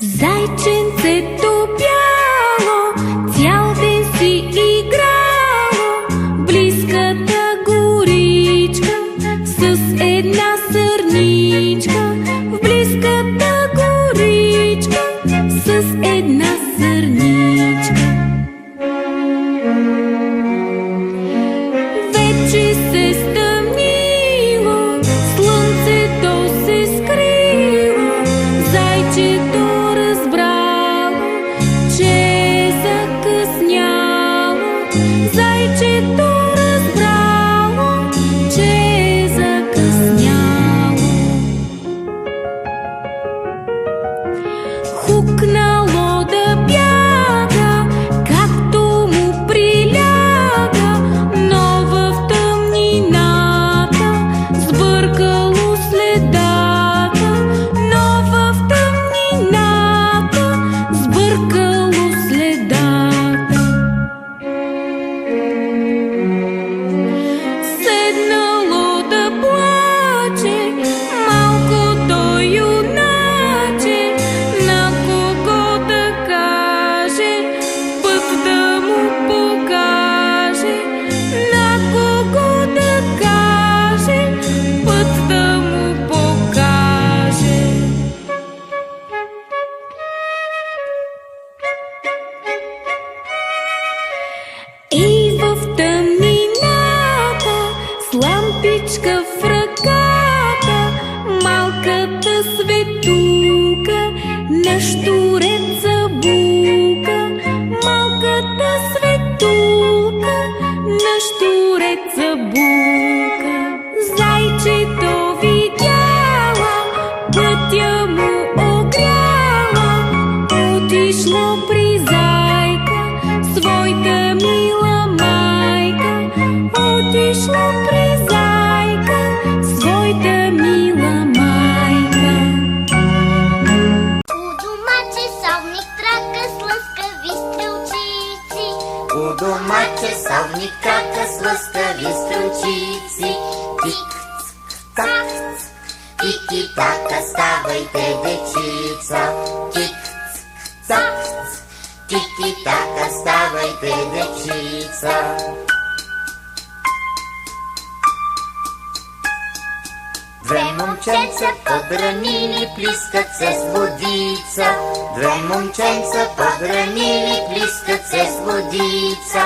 Зайченцето бяло цял ден си играло в близката горичка с една сърничка. В близката горичка с една сърничка. Вече се стъмнило, слънцето се скрило, зайчето зайчето разбрало, че е закъсняло. Хукнало да бяга, както му приляга, но в тъмнината сбъркало следата, но в тъмнината сбъркало следата. И в тъмнината с лампичка в ръката малката светулка на щурец забулка. Малката светулка на щурец забулка. Зайчето видяла, пътя му огряла, отишло при зайка, своята мила майка. Отишло при зайка, своята мила майка. У дома часовник трака с лъскави стрелчици. У дома часовник трака с лъскави стрелчици. Тик-цак, тики-така, ставайте, дечица. Тик-цак, тики-така, ставайте, дечица. Две момченца подранили, плискат се с водица. Две момченца подранили, плискат се с водица.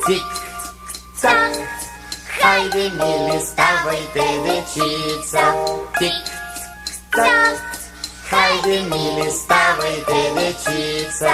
Тик-цак, хайде, мили, ставайте, дечица. Тик-цак, хайде, мили, ставайте, дечица.